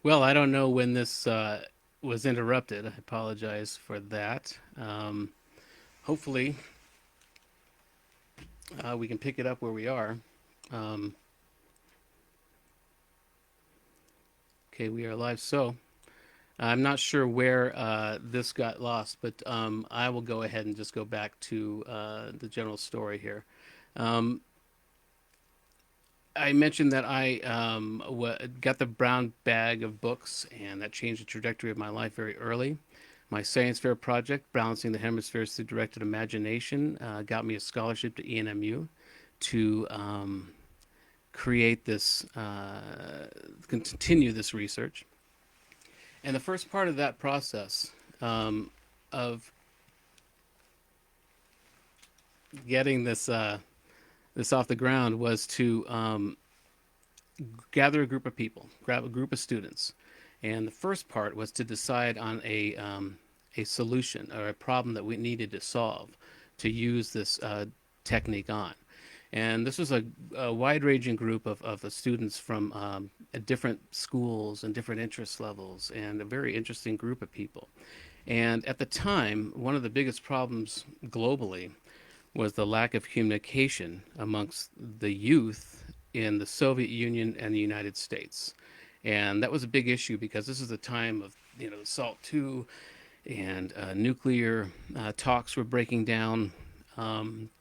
Well, I don't know when this was interrupted. I apologize for that. Hopefully, we can pick it up where we are. Um, okay, we are live. So, I'm not sure where this got lost, but I will go ahead and just go back to the general story here. Um, I mentioned that I got the brown bag of books, and that changed the trajectory of my life very early. My science fair project, Balancing the Hemispheres Through Directed Imagination, got me a scholarship to ENMU to create this, continue this research. And the first part of that process of getting this off the ground was to gather a group of people, grab a group of students, and the first part was to decide on a solution or a problem that we needed to solve to use this technique on. And this was a wide-ranging group of the students from different schools and different interest levels, and a very interesting group of people. And at the time, one of the biggest problems globally was the lack of communication amongst the youth in the Soviet Union and the United States. And that was a big issue because this is the time of, the SALT II, and nuclear talks were breaking down. Um,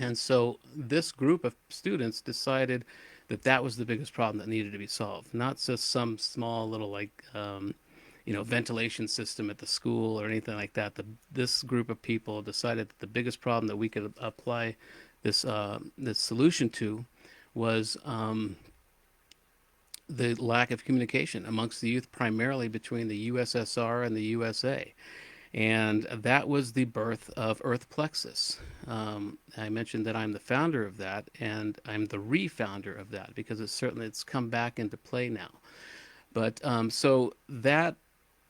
and so this group of students decided that that was the biggest problem that needed to be solved, not just some small little ventilation system at the school or anything like that. This group of people decided that the biggest problem that we could apply this solution to was the lack of communication amongst the youth, primarily between the USSR and the USA. And that was the birth of Earth Plexus. I mentioned that I'm the founder of that, and I'm the re-founder of that because it's come back into play now. But so that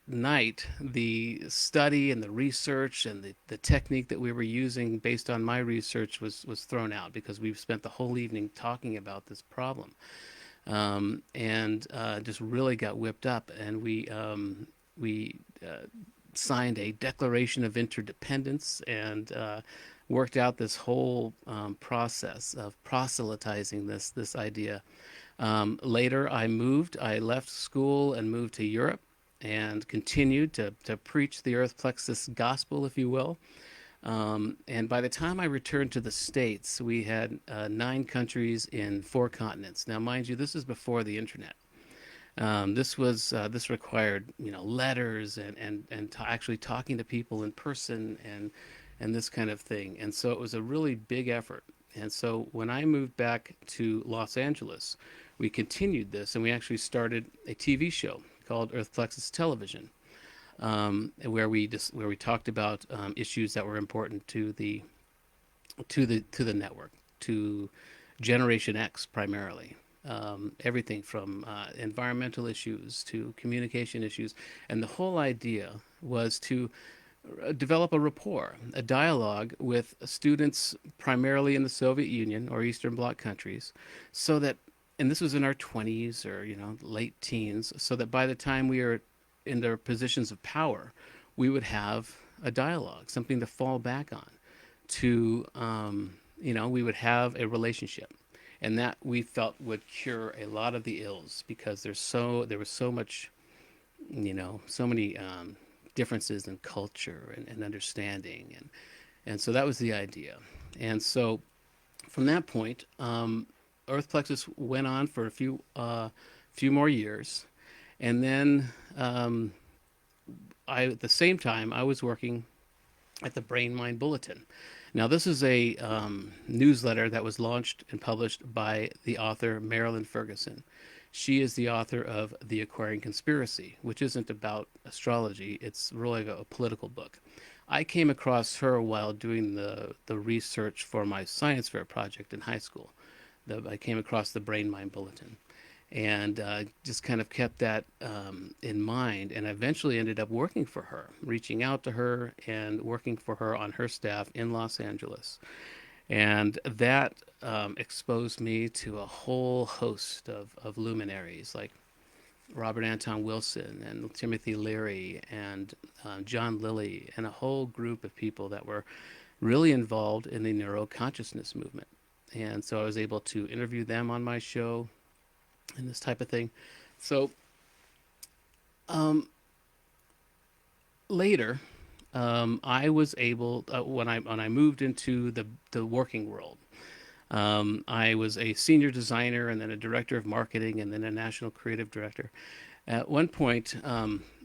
night, the study and the research and the technique that we were using based on my research was thrown out because we've spent the whole evening talking about this problem, and just really got whipped up. And we signed a Declaration of Interdependence and worked out this whole process of proselytizing this idea. Later, I left school and moved to Europe and continued to preach the Earth Plexus gospel, if you will. And by the time I returned to the States, we had 9 countries in 4 continents. Now, mind you, this is before the internet. This required letters and actually talking to people in person and this kind of thing. And so it was a really big effort. And so when I moved back to Los Angeles, we continued this, and we actually started a TV show called Earth Plexus Television, where we talked about issues that were important to the network, to Generation X primarily. Everything from environmental issues to communication issues. And the whole idea was to develop a rapport, a dialogue with students primarily in the Soviet Union or Eastern Bloc countries, so that, and this was in our 20s or, late teens, so that by the time we are in their positions of power, we would have a dialogue, something to fall back on, we would have a relationship, and that we felt would cure a lot of the ills because there was so much, so many differences in culture and understanding, and so that was the idea. And so from that point, Earth Plexus went on for a few more years, and then at the same time I was working at the Brain Mind Bulletin. Now, this is a newsletter that was launched and published by the author Marilyn Ferguson. She is the author of The Aquarian Conspiracy, which isn't about astrology, it's really a political book. I came across her while doing the research for my science fair project in high school. I came across the Brain Mind Bulletin and just kind of kept that in mind, and eventually ended up working for her, reaching out to her and working for her on her staff in Los Angeles. And that exposed me to a whole host of luminaries like Robert Anton Wilson and Timothy Leary and John Lilly and a whole group of people that were really involved in the neuroconsciousness movement. And so I was able to interview them on my show and this type of thing. So um, later, I was able when I moved into the working world. I was a senior designer and then a director of marketing and then a national creative director. At one point,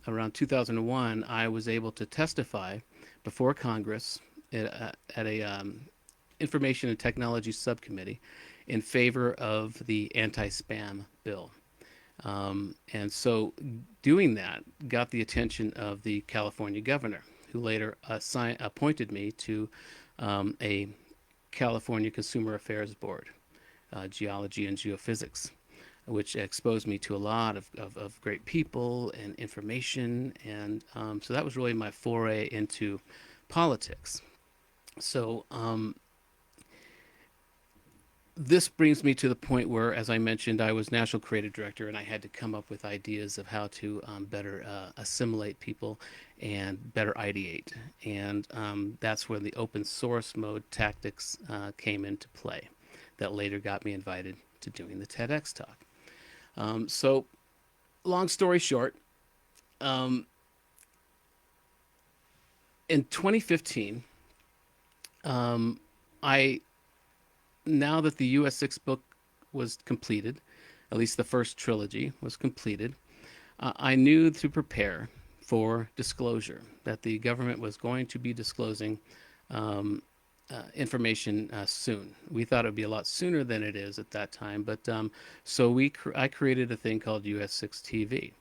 around 2001, I was able to testify before Congress at a Information and Technology Subcommittee in favor of the anti-spam bill. And so doing that got the attention of the California governor, who later appointed me to a California Consumer Affairs Board, Geology and Geophysics, which exposed me to a lot of great people and information. And so that was really my foray into politics. So this brings me to the point where, as I mentioned, I was national creative director and I had to come up with ideas of how to better assimilate people and better ideate. And that's where the open source mode tactics came into play that later got me invited to doing the TEDx talk. So long story short, um, in 2015, I now that the US6 book was completed, at least the first trilogy was completed, I knew to prepare for disclosure, that the government was going to be disclosing information soon. We thought it would be a lot sooner than it is at that time, but so I created a thing called US6 TV.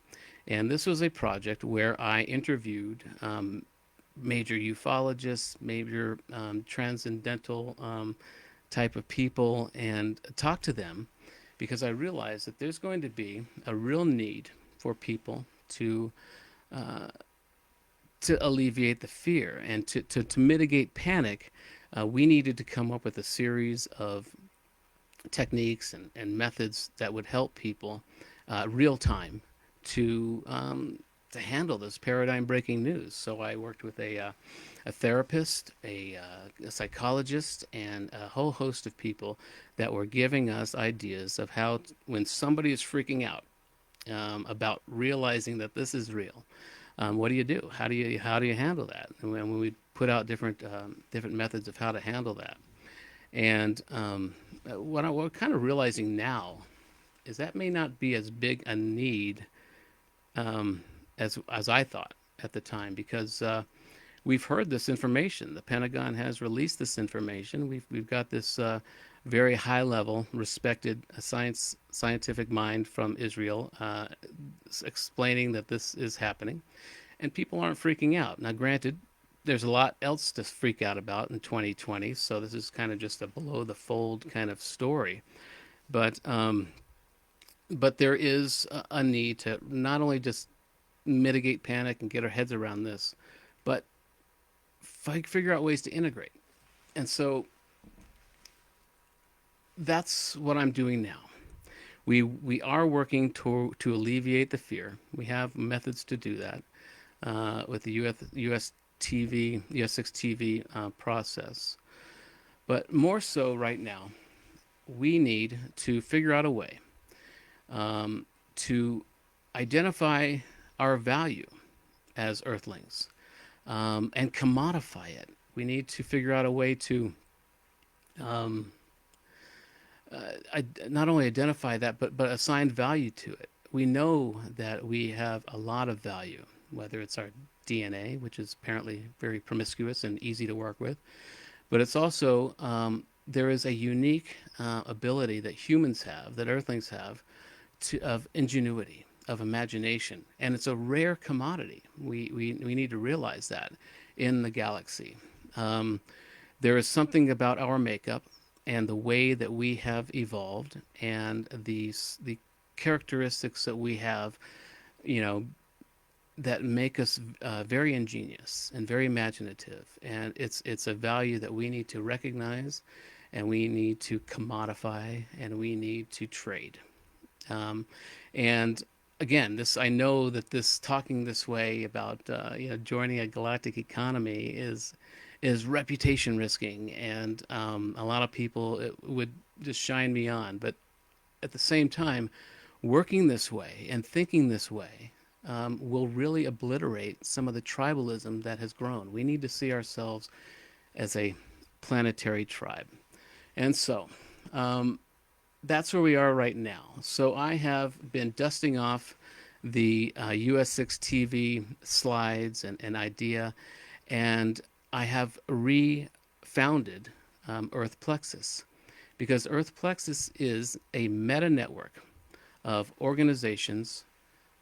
And this was a project where I interviewed major ufologists, major transcendental type of people, and talk to them because I realized that there's going to be a real need for people uh, to alleviate the fear and to mitigate panic. We needed to come up with a series of techniques and methods that would help people real time to handle this paradigm breaking news. So I worked with a therapist, a psychologist, and a whole host of people that were giving us ideas of how, when somebody is freaking out about realizing that this is real, what do you do? How do you handle that? And when we put out different methods of how to handle that, and what we're kind of realizing now is that may not be as big a need as I thought at the time, because we've heard this information. The Pentagon has released this information. We've got this very high level, respected scientific mind from Israel explaining that this is happening, and people aren't freaking out. Now, granted, there's a lot else to freak out about in 2020, so this is kind of just a below the fold kind of story, but there is a need to not only just mitigate panic and get our heads around this, but figure out ways to integrate. And so that's what I'm doing now. We are working to alleviate the fear. We have methods to do that with the US6 TV process. But more so right now, we need to figure out a way to identify our value as Earthlings and commodify it. We need to figure out a way to not only identify that, but assign value to it. We know that we have a lot of value, whether it's our DNA, which is apparently very promiscuous and easy to work with, but it's also there is a unique ability that humans have, that Earthlings have, of ingenuity, of imagination, and it's a rare commodity. We need to realize that in the galaxy. There is something about our makeup and the way that we have evolved and the characteristics that we have, you know, that make us very ingenious and very imaginative. And it's a value that we need to recognize, and we need to commodify, and we need to trade. And again, this I know that this talking this way about joining a galactic economy is reputation risking, and a lot of people it would just shine me on. But at the same time, working this way and thinking this way will really obliterate some of the tribalism that has grown. We need to see ourselves as a planetary tribe, and so that's where we are right now. So I have been dusting off the US6 TV slides and idea, and I have refounded Earth Plexus because Earth Plexus is a meta network of organizations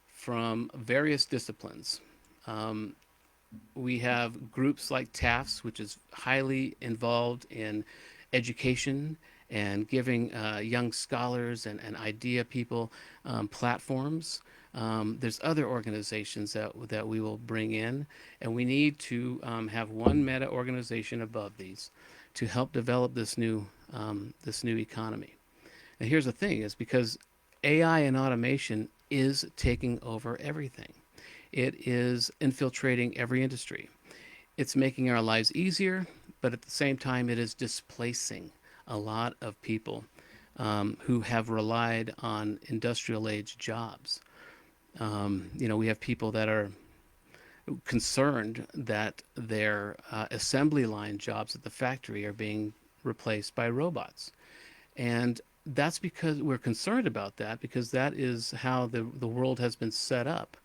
from various disciplines. Um, we have groups like TAFFs, which is highly involved in education and giving young scholars and idea people platforms. There's other organizations that we will bring in, and we need to have one meta organization above these to help develop this new economy. And here's the thing: is because AI and automation is taking over everything. It is infiltrating every industry. It's making our lives easier, but at the same time, it is displacing a lot of people who have relied on industrial age jobs. We have people that are concerned that their assembly line jobs at the factory are being replaced by robots. And that's because we're concerned about that because that is how the world has been set up.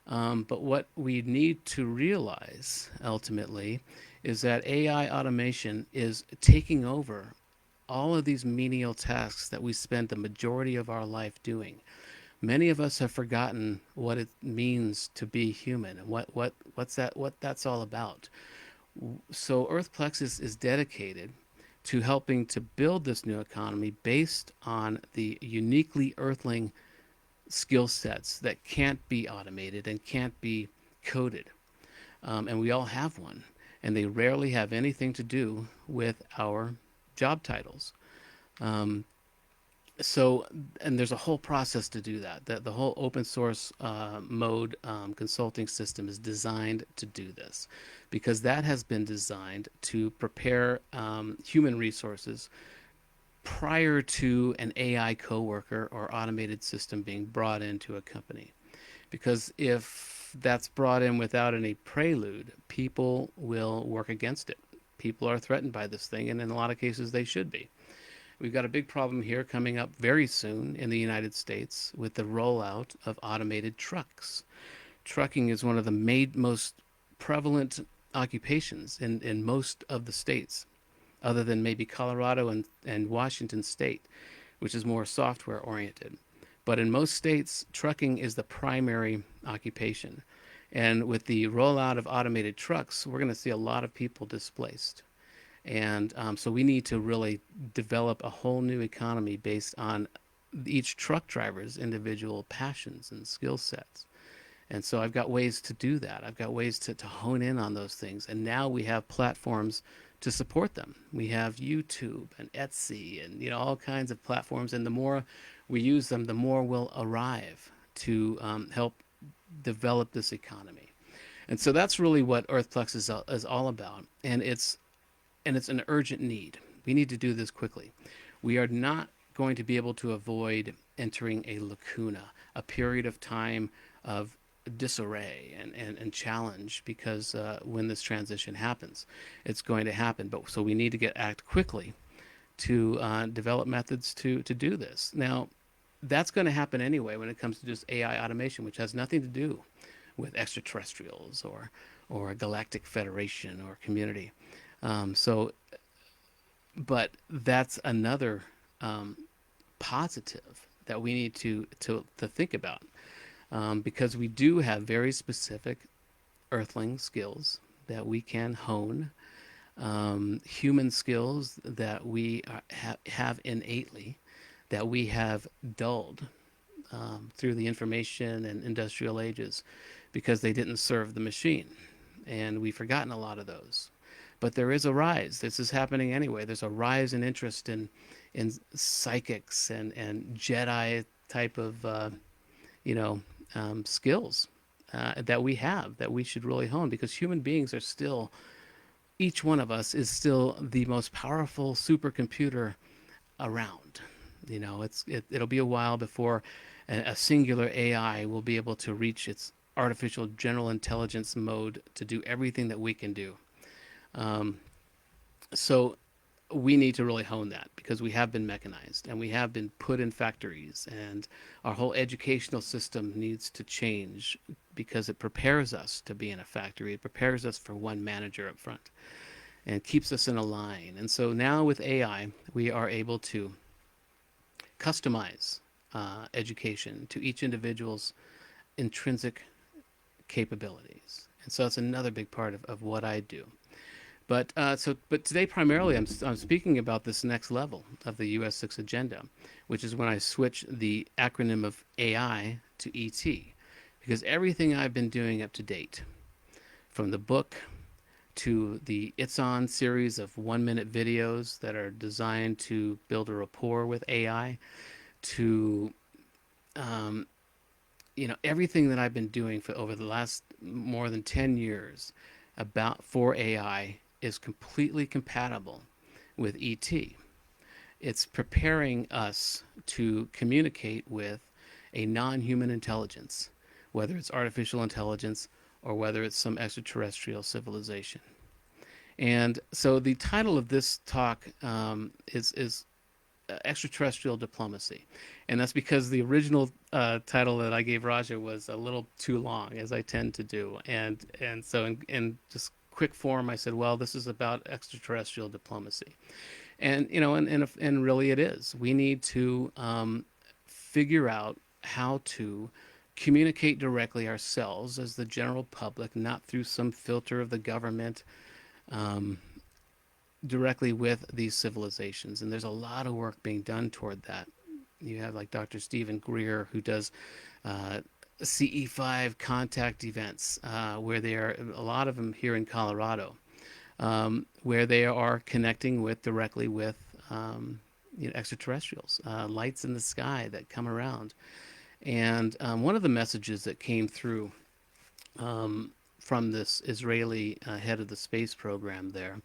But what we need to realize ultimately is that AI automation is taking over all of these menial tasks that we spend the majority of our life doing. Many of us have forgotten what it means to be human and what that's all about. So Earth Plexus is dedicated to helping to build this new economy based on the uniquely Earthling skill sets that can't be automated and can't be coded. And we all have one, and they rarely have anything to do with our job titles. Um, so, and there's a whole process to do that. The whole open source mode consulting system is designed to do this because that has been designed to prepare human resources prior to an AI coworker or automated system being brought into a company. Because if that's brought in without any prelude, people will work against it. People are threatened by this thing, and in a lot of cases, they should be. We've got a big problem here coming up very soon in the United States with the rollout of automated trucks. Trucking is one of the most prevalent occupations in most of the states, other than maybe Colorado and Washington State, which is more software oriented. But in most states, trucking is the primary occupation. And with the rollout of automated trucks, we're going to see a lot of people displaced. And so we need to really develop a whole new economy based on each truck driver's individual passions and skill sets. And so I've got ways to do that. I've got ways to hone in on those things. And now we have platforms to support them. We have YouTube and Etsy and all kinds of platforms. And the more we use them, the more we'll arrive to help develop this economy. And so that's really what EarthPlex is all about. And it's an urgent need. We need to do this quickly. We are not going to be able to avoid entering a lacuna, a period of time of disarray and challenge because when this transition happens, it's going to happen. But so we need to act quickly to develop methods to do this. Now, that's going to happen anyway when it comes to just AI automation, which has nothing to do with extraterrestrials or a galactic federation or community. But that's another positive that we need to think about because we do have very specific Earthling skills that we can hone, human skills that we have innately, that we have dulled through the information and industrial ages because they didn't serve the machine. And we've forgotten a lot of those. But there is a rise. This is happening anyway. There's a rise in interest in psychics and Jedi type of skills that we have that we should really hone, because human beings are still, each one of us is still the most powerful supercomputer around. It'll be a while before a singular AI will be able to reach its artificial general intelligence mode to do everything that we can do. Um, so we need to really hone that, because we have been mechanized and we have been put in factories, and our whole educational system needs to change, because it prepares us to be in a factory. It prepares us for one manager up front and keeps us in a line. And so now with AI, we are able to customize education to each individual's intrinsic capabilities. And so that's another big part of what I do. But today primarily I'm speaking about this next level of the US6 Agenda, which is when I switch the acronym of AI to ET, because everything I've been doing up to date, from the book to the It's On series of 1-minute videos that are designed to build a rapport with AI, to everything that I've been doing for over the last more than 10 years for AI is completely compatible with ET. It's preparing us to communicate with a non-human intelligence, whether it's artificial intelligence or whether it's some extraterrestrial civilization. And so the title of this talk is Extraterrestrial Diplomacy. And that's because the original title that I gave Raja was a little too long, as I tend to do. And so in just quick form, I said, well, this is about extraterrestrial diplomacy. And really it is. We need to figure out how to communicate directly ourselves as the general public, not through some filter of the government, um, directly with these civilizations. And there's a lot of work being done toward that. You have like Dr. Stephen Greer, who does CE5 contact events, where they are, a lot of them here in Colorado, where they are connecting directly with extraterrestrials, lights in the sky that come around. And one of the messages that came through from this Israeli head of the space program there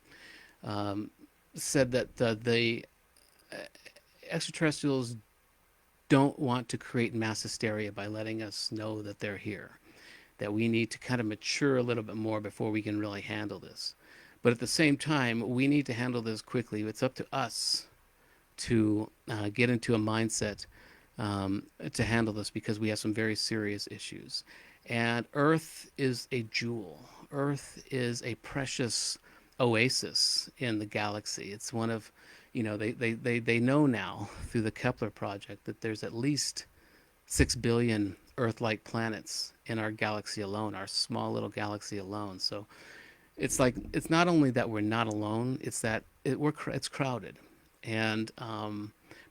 said that the extraterrestrials don't want to create mass hysteria by letting us know that they're here, that we need to kind of mature a little bit more before we can really handle this. But at the same time, we need to handle this quickly. It's up to us to get into a mindset to handle this, because we have some very serious issues. And Earth is a jewel. Earth is a precious oasis in the galaxy. It's one of, they know now through the Kepler project that there's at least 6 billion Earth-like planets in our galaxy alone, our small little galaxy alone. So it's like, it's not only that we're not alone, it's that it's crowded. And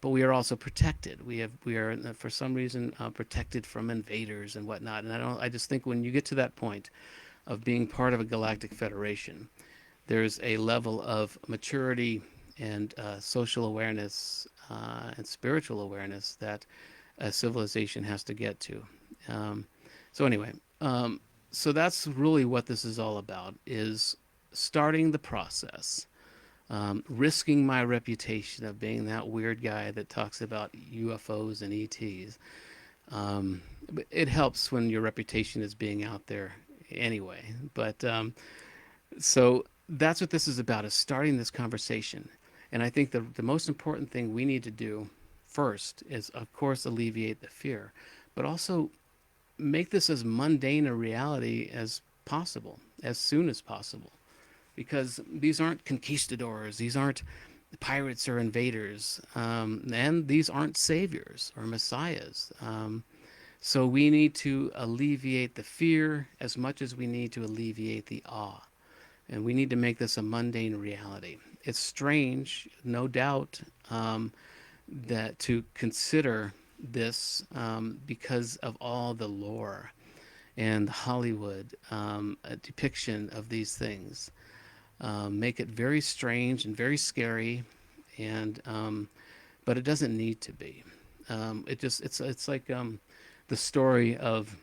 but we are also protected. We are for some reason protected from invaders and whatnot. And I just think when you get to that point of being part of a galactic federation, there's a level of maturity and social awareness and spiritual awareness that a civilization has to get to. So anyway, so that's really what this is all about, is starting the process, risking my reputation of being that weird guy that talks about UFOs and ETs. It helps when your reputation is being out there anyway. But so that's what this is about, is starting this conversation. And I think the most important thing we need to do first is, of course, alleviate the fear, but also make this as mundane a reality as possible, as soon as possible. Because these aren't conquistadors, these aren't pirates or invaders, and these aren't saviors or messiahs. So we need to alleviate the fear as much as we need to alleviate the awe. And we need to make this a mundane reality. It's strange, no doubt, that to consider this because of all the lore and Hollywood depiction of these things. Make it very strange and very scary, and but it doesn't need to be. It's like the story of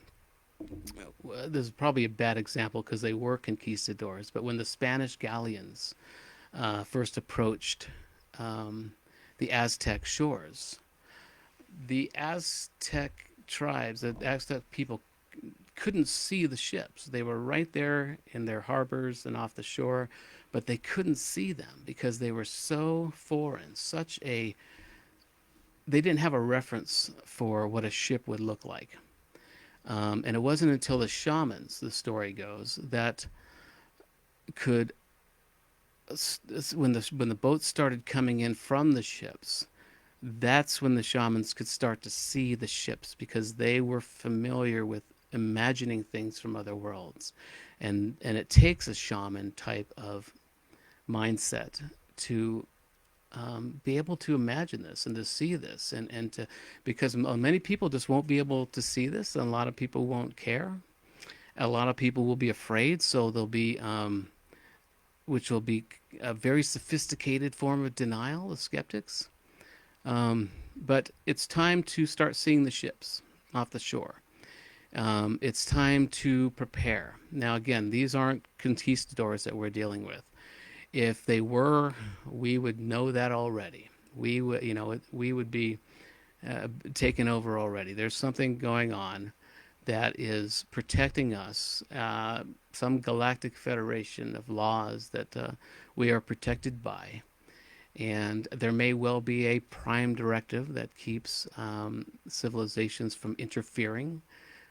This is probably a bad example because they were conquistadors, but when the Spanish galleons first approached um, the Aztec shores, the Aztec tribes, the Aztec people couldn't see the ships. They were right there in their harbors and off the shore, but they couldn't see them because they were so foreign, such a they didn't have a reference for what a ship would look like. And it wasn't until the shamans, the story goes, that could when the boats started coming in from the ships, that's when the shamans could start to see the ships because they were familiar with imagining things from other worlds. And it takes a shaman type of mindset to be able to imagine this and to see this and to because many people just won't be able to see this and a lot of people won't care. A lot of people will be afraid, so there'll be which will be a very sophisticated form of denial of skeptics. But it's time to start seeing the ships off the shore. It's time to prepare. Now, again, these aren't conquistadors that we're dealing with. If they were, we would know that already. We would, we would be taken over already. There's something going on that is protecting us, some galactic federation of laws that we are protected by. And there may well be a prime directive that keeps civilizations from interfering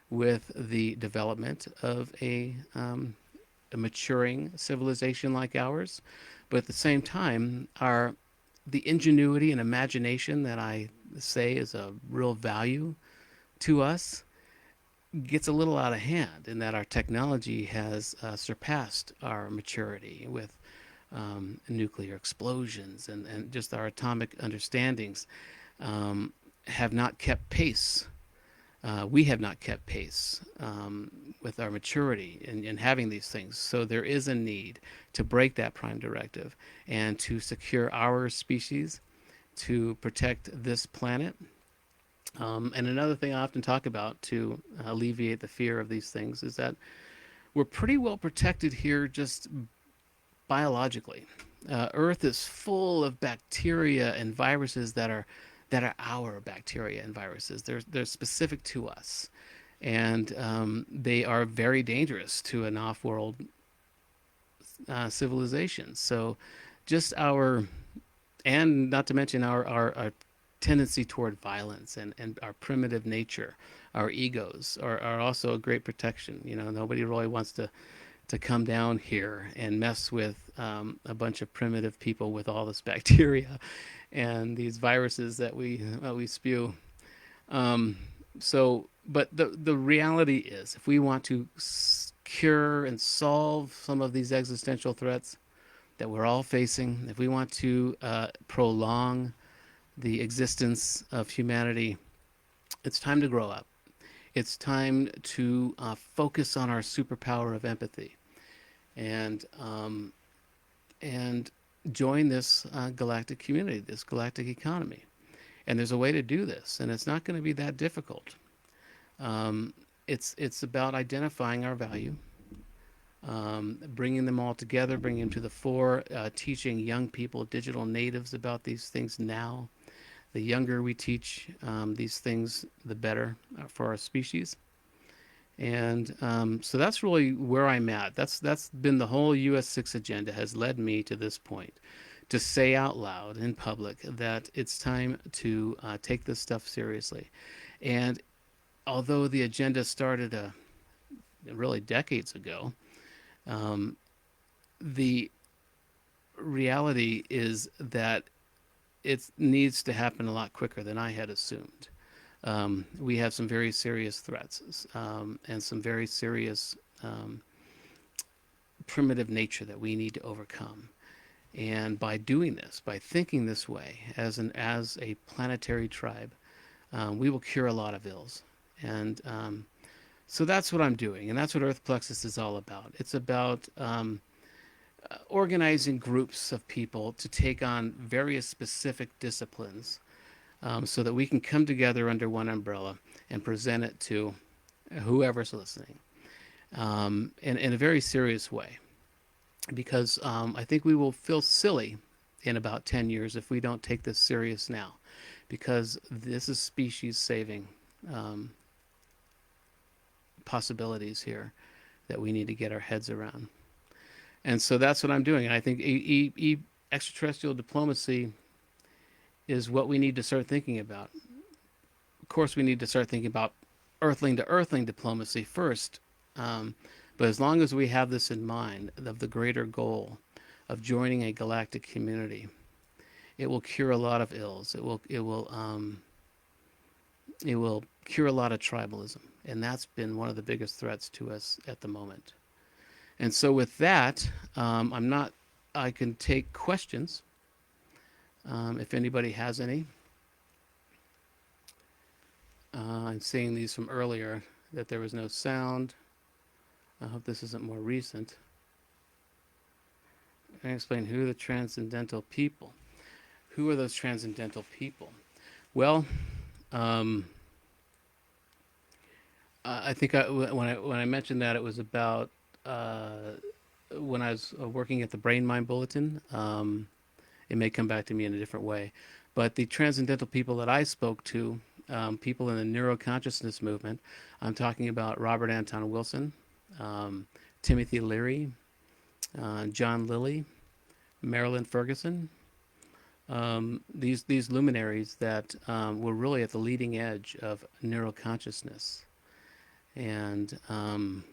with the development of a maturing civilization like ours. But at the same time, the ingenuity and imagination that I say is a real value to us gets a little out of hand in that our technology has surpassed our maturity with nuclear explosions and just our atomic understandings have not kept pace. We have not kept pace with our maturity in having these things. So there is a need to break that prime directive and to secure our species, to protect this planet. And another thing I often talk about to alleviate the fear of these things is that we're pretty well protected here just biologically. Earth is full of bacteria and viruses that are our bacteria and viruses. They're specific to us, and they are very dangerous to an off-world civilization. So, just our and not to mention our tendency toward violence and our primitive nature, our egos are also a great protection. Nobody really wants to come down here and mess with a bunch of primitive people with all this bacteria and these viruses that we spew. Um, but the reality is, if we want to cure and solve some of these existential threats that we're all facing, if we want to prolong the existence of humanity, it's time to grow up. It's time to focus on our superpower of empathy, and and join this galactic community, this galactic economy. And there's a way to do this, and it's not going to be that difficult. It's about identifying our value, bringing them all together, bringing them to the fore, teaching young people, digital natives, about these things now. The younger we teach these things, the better for our species. And so that's really where I'm at. That's been the whole US6 agenda has led me to this point, to say out loud in public that it's time to take this stuff seriously. And although the agenda started really decades ago, um, the reality is that it needs to happen a lot quicker than I had assumed. We have some very serious threats and some very serious primitive nature that we need to overcome. And by doing this, by thinking this way, as a planetary tribe, we will cure a lot of ills. And so that's what I'm doing, and that's what Earth Plexus is all about. It's about organizing groups of people to take on various specific disciplines so that we can come together under one umbrella and present it to whoever's listening, in a very serious way, because I think we will feel silly in about 10 years if we don't take this serious now, because this is species saving um, possibilities here that we need to get our heads around. And so that's what I'm doing. And I think extraterrestrial diplomacy is what we need to start thinking about. Of course, we need to start thinking about earthling to earthling diplomacy first. Um, but as long as we have this in mind, of the greater goal of joining a galactic community, it will cure a lot of ills. It will cure a lot of tribalism, and that's been one of the biggest threats to us at the moment. And so, with that, I'm not. I can take questions if anybody has any. I'm seeing these from earlier that there was no sound. I hope this isn't more recent. Can I explain who are the transcendental people? Who are those transcendental people? Well, um, I think when I mentioned that, it was about when I was working at the Brain Mind Bulletin. It may come back to me in a different way, but the transcendental people that I spoke to, people in the neuroconsciousness movement, I'm talking about Robert Anton Wilson, Timothy Leary, John Lilly, Marilyn Ferguson. These luminaries that were really at the leading edge of neuroconsciousness. And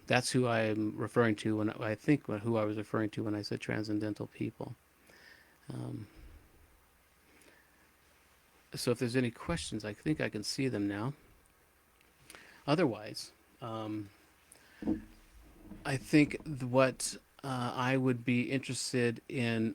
that's who I'm referring to when I think who I was referring to when I said transcendental people. Um, so if there's any questions, I think I can see them now. Otherwise, I think what I would be interested in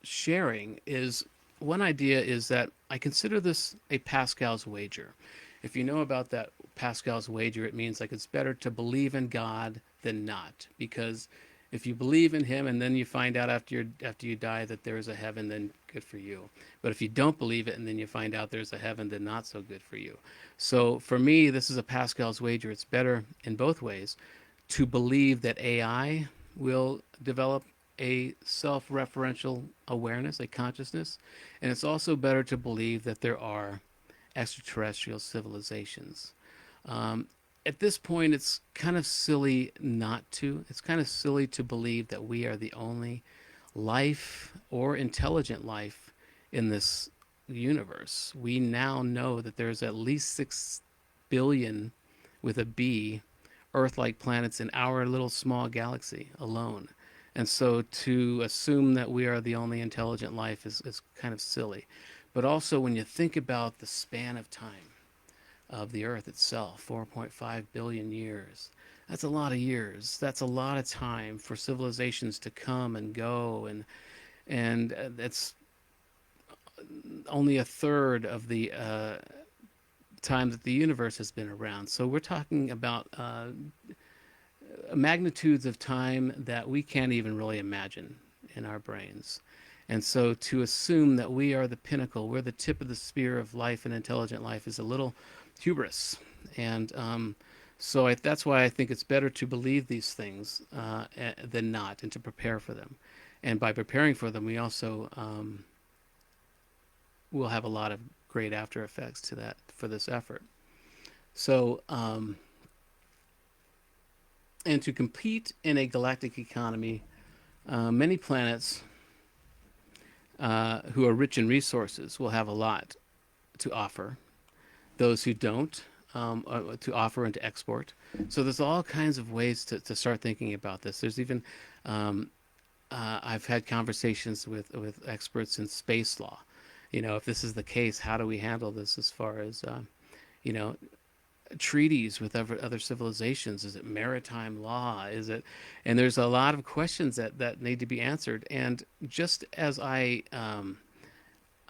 sharing is one idea is that I consider this a Pascal's wager. If you know about that Pascal's wager, it means like it's better to believe in God than not, because if you believe in him and then you find out after you die that there is a heaven, then good for you. But if you don't believe it and then you find out there's a heaven, then not so good for you. So for me, this is a Pascal's wager. It's better in both ways to believe that AI will develop a self-referential awareness, a consciousness, and it's also better to believe that there are extraterrestrial civilizations. Um, at this point, it's kind of silly not to. It's kind of silly to believe that we are the only life or intelligent life in this universe. We now know that there's at least 6 billion with a B Earth-like planets in our little small galaxy alone. And so to assume that we are the only intelligent life is kind of silly. But also when you think about the span of time of the Earth itself, 4.5 billion years, that's a lot of years. That's a lot of time for civilizations to come and go, and that's only a third of the time that the universe has been around. So we're talking about magnitudes of time that we can't even really imagine in our brains. And so to assume that we are the pinnacle, we're the tip of the spear of life and intelligent life is a little hubris. And so that's why I think it's better to believe these things than not, and to prepare for them. And by preparing for them, we also will have a lot of great after effects to that for this effort. So, and to compete in a galactic economy, many planets who are rich in resources will have a lot to offer. Those who don't, to offer and to export. So there's all kinds of ways to start thinking about this. There's even, I've had conversations with experts in space law. You know, if this is the case, how do we handle this as far as, you know, treaties with other civilizations? Is it maritime law? Is it? And there's a lot of questions that need to be answered. And just as I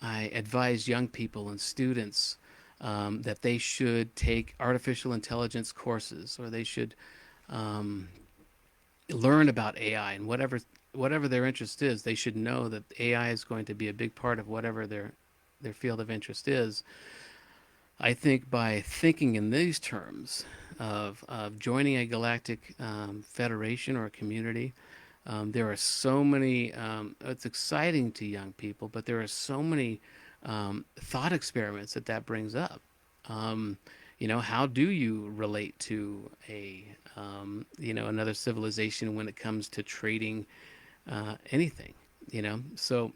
advise young people and students that they should take artificial intelligence courses, or they should learn about AI, and whatever their interest is, they should know that AI is going to be a big part of whatever their field of interest is. I think by thinking in these terms of joining a galactic federation or a community, there are so many, it's exciting to young people, but there are so many thought experiments that that brings up. Um, how do you relate to another civilization when it comes to trading anything? So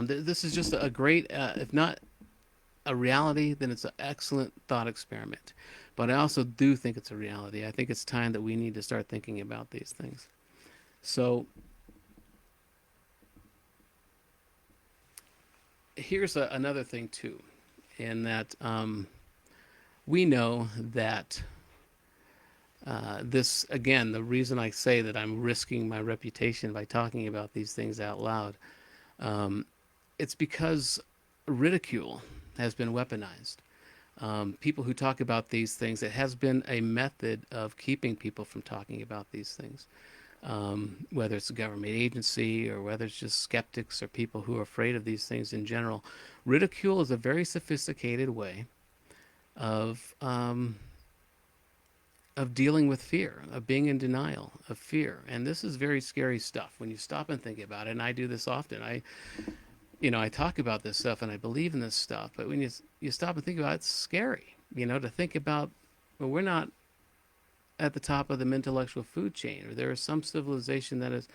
this is just a great, if not a reality, then it's an excellent thought experiment. But I also do think it's a reality. I think it's time that we need to start thinking about these things. So here's another thing too, in that we know that this again, the reason I say that I'm risking my reputation by talking about these things out loud, um, it's because ridicule has been weaponized. People who talk about these things, it has been a method of keeping people from talking about these things, whether it's a government agency or whether it's just skeptics or people who are afraid of these things in general. Ridicule is a very sophisticated way of um, of dealing with fear, of being in denial of fear, and this is very scary stuff when you stop and think about it. And I do this often. I talk about this stuff and I believe in this stuff, but when you stop and think about it, it's scary. To think about, well, we're not at the top of the intellectual food chain, or there is some civilization that is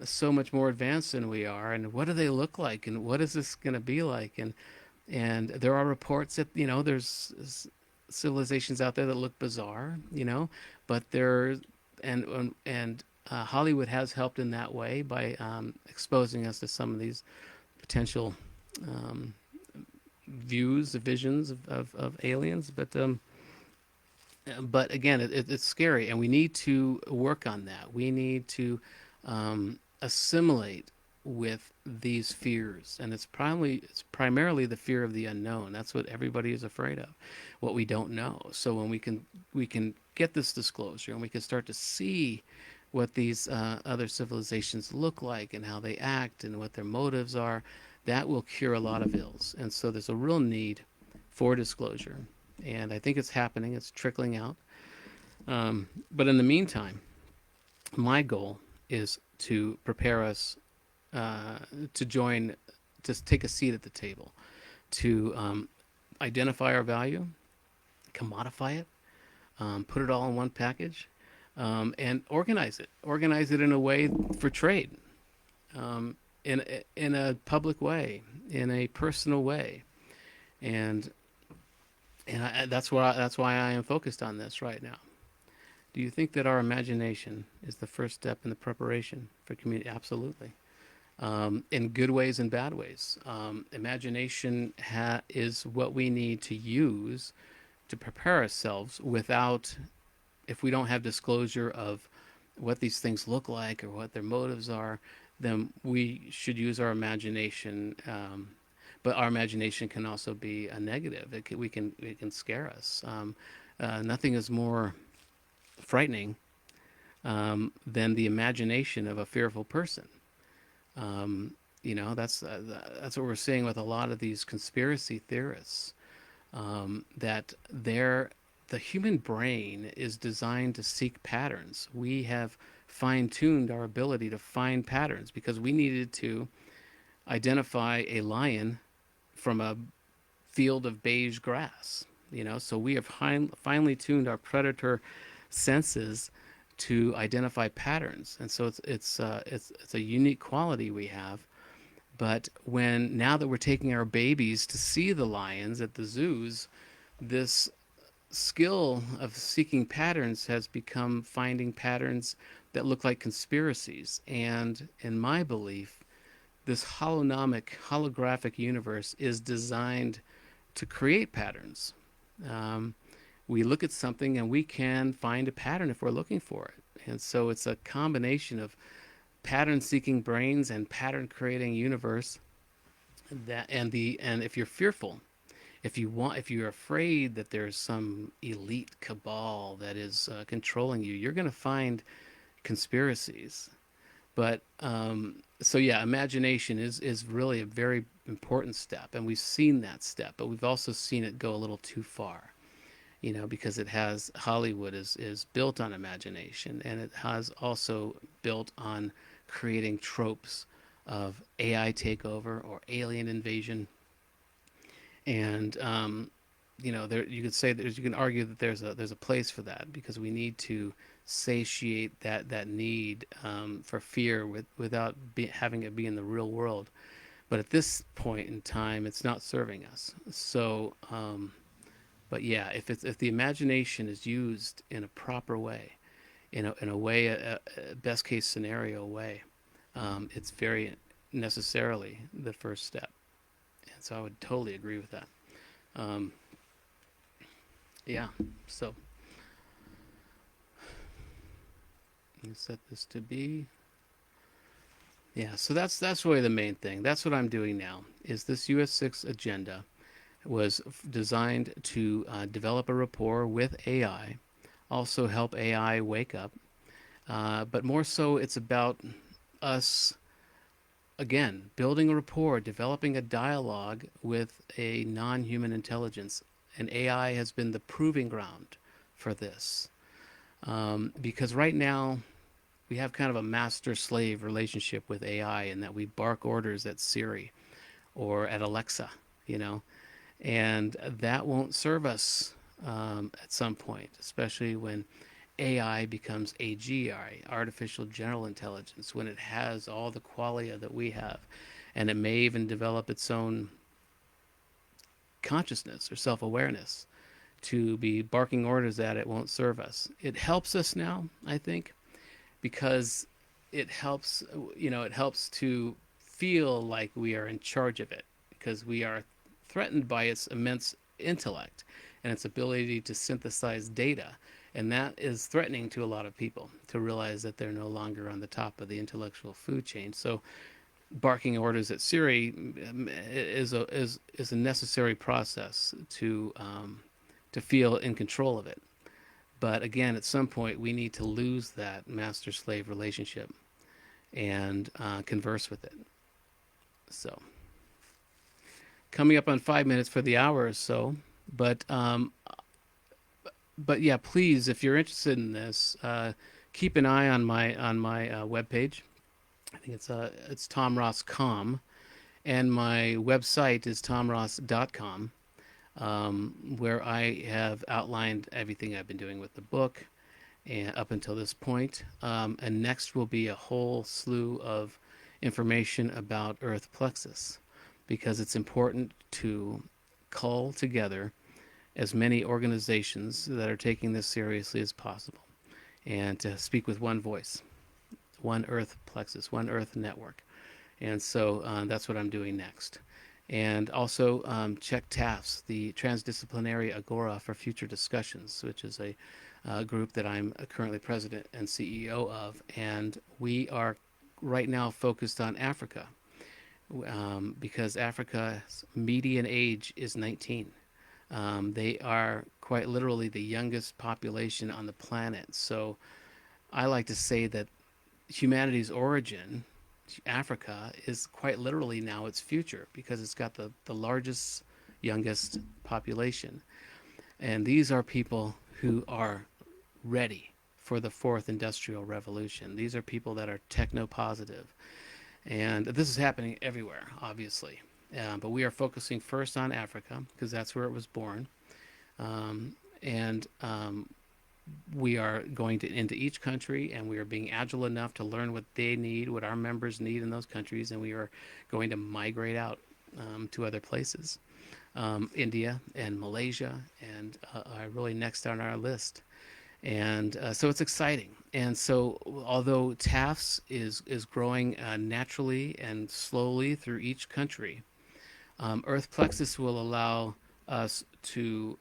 so much more advanced than we are, and what do they look like, and what is this going to be like, and there are reports that there's civilizations out there that look bizarre, but they're and Hollywood has helped in that way by exposing us to some of these potential um, views, visions of aliens. But again, it's scary, and we need to work on that. We need to assimilate with these fears, and it's primarily the fear of the unknown. That's what everybody is afraid of, what we don't know. So when we can get this disclosure, and we can start to see what these other civilizations look like and how they act and what their motives are, that will cure a lot of ills. And so there's a real need for disclosure, and I think it's happening. It's trickling out. But in the meantime, my goal is to prepare us to join, to take a seat at the table, to identify our value, commodify it, put it all in one package, and organize it in a way for trade, um, in a public way, in a personal way, and that's why I am focused on this right now. Do you think that our imagination is the first step in the preparation for community? Absolutely. In good ways and bad ways. Imagination is what we need to use to prepare ourselves without, if we don't have disclosure of what these things look like or what their motives are, then we should use our imagination. But our imagination can also be a negative. It can scare us. Nothing is more frightening than the imagination of a fearful person. That's what we're seeing with a lot of these conspiracy theorists. That the human brain is designed to seek patterns. We have fine-tuned our ability to find patterns because we needed to identify a lion from a field of beige grass. So we have finely tuned our predator senses to identify patterns, and so it's a unique quality we have. But now that we're taking our babies to see the lions at the zoos, this skill of seeking patterns has become finding patterns that look like conspiracies. And in my belief, this holographic universe is designed to create patterns. We look at something and we can find a pattern if we're looking for it. And so it's a combination of pattern seeking brains and pattern creating universe. And if you're fearful, if you're afraid that there's some elite cabal that is controlling you, you're going to find conspiracies But so yeah, imagination is really a very important step, and we've seen that step, but we've also seen it go a little too far. Because it has Hollywood is built on imagination, and it has also built on creating tropes of AI takeover or alien invasion, and there you could say you can argue that there's a place for that because we need to satiate that need for fear without having it be in the real world. But at this point in time, it's not serving us. So, but yeah, if the imagination is used in a proper way, in a way, a best case scenario way, it's very necessarily the first step. And so I would totally agree with that. Um, yeah. So let me set this to be. Yeah. So that's really the main thing. That's what I'm doing now. Is this US6 agenda was designed to develop a rapport with AI, also help AI wake up, but more so, it's about us again building a rapport, developing a dialogue with a non-human intelligence, and AI has been the proving ground for this. Because right now we have kind of a master-slave relationship with AI, in that we bark orders at Siri or at Alexa, you know, and that won't serve us at some point, especially when AI becomes AGI, artificial general intelligence, when it has all the qualia that we have, and it may even develop its own consciousness or self-awareness. To be barking orders at it won't serve us. It helps us now, I think, because it helps to feel like we are in charge of it, because we are threatened by its immense intellect and its ability to synthesize data. And that is threatening to a lot of people, to realize that they're no longer on the top of the intellectual food chain. So barking orders at Siri is a necessary process to feel in control of it. But again, at some point, we need to lose that master-slave relationship and converse with it. So, coming up on 5 minutes for the hour or so. But yeah, please, if you're interested in this, keep an eye on my webpage. I think it's tomross.com, and my website is tomross.com, where I have outlined everything I've been doing with the book and up until this point. And next will be a whole slew of information about Earth Plexus, because it's important to cull together as many organizations that are taking this seriously as possible, and to speak with one voice, one Earth Plexus, one Earth network. And so that's what I'm doing next. And also check TAFFD, the Transdisciplinary Agora for Future Discussions, which is a group that I'm currently president and CEO of. And we are right now focused on Africa, because Africa's median age is 19. They are quite literally the youngest population on the planet. So I like to say that humanity's origin, Africa, is quite literally now its future, because it's got the largest, youngest population. And these are people who are ready for the fourth industrial revolution. These are people that are techno positive. And this is happening everywhere, obviously. But we are focusing first on Africa, because that's where it was born. And we are going into each country, and we are being agile enough to learn what they need, what our members need in those countries, and we are going to migrate out to other places. India and Malaysia, and are really next on our list. And so it's exciting. And so, although TAFFS is growing naturally and slowly through each country, Earth Plexus will allow us to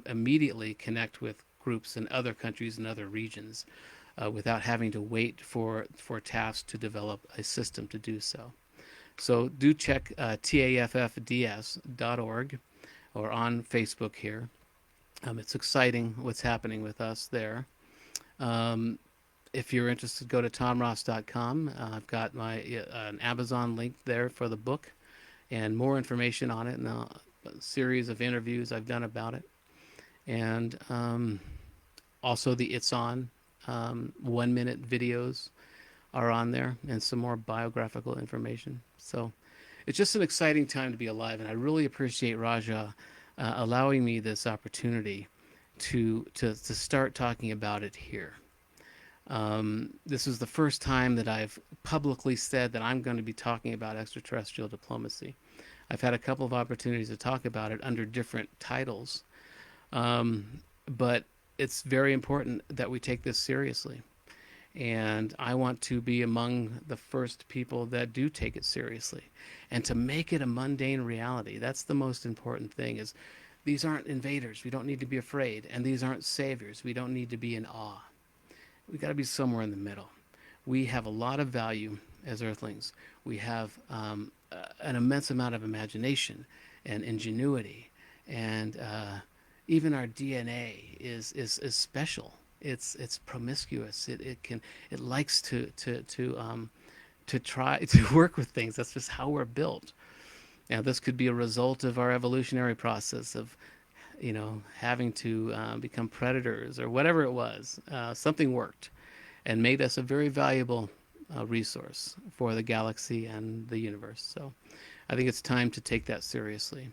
immediately connect with groups in other countries and other regions, without having to wait for TAFFS to develop a system to do so. So do check taffds.org, or on Facebook here. It's exciting what's happening with us there. if you're interested, go to tomross.com. I've got my an Amazon link there for the book and more information on it and a series of interviews I've done about it. And also the It's On 1-minute videos are on there and some more biographical information. So it's just an exciting time to be alive. And I really appreciate Raja allowing me this opportunity to start talking about it here. This is the first time that I've publicly said that I'm going to be talking about extraterrestrial diplomacy. I've had a couple of opportunities to talk about it under different titles, but it's very important that we take this seriously. And I want to be among the first people that do take it seriously and to make it a mundane reality. That's the most important thing is these aren't invaders. We don't need to be afraid. And these aren't saviors. We don't need to be in awe. We've got to be somewhere in the middle. We have a lot of value as Earthlings. We have an immense amount of imagination and ingenuity, and even our DNA is special. It's promiscuous. It likes to try to work with things. That's just how we're built. Now, this could be a result of our evolutionary process of having to become predators or whatever it was. Something worked and made us a very valuable resource for the galaxy and the universe. So I think it's time to take that seriously.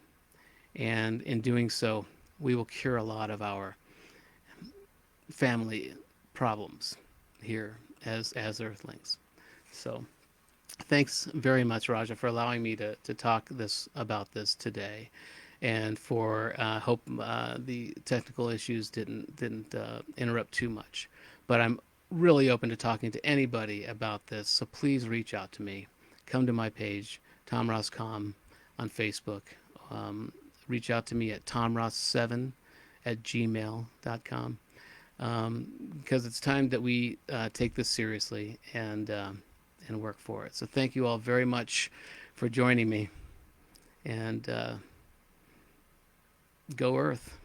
And in doing so, we will cure a lot of our family problems here as Earthlings. So thanks very much, Raja, for allowing me to talk about this today. And for hope the technical issues didn't interrupt too much. But I'm really open to talking to anybody about this, so please reach out to me. Come to my page, tomross.com on Facebook. Reach out to me at tomross7@gmail.com because it's time that we take this seriously and work for it. So thank you all very much for joining me. And go Earth.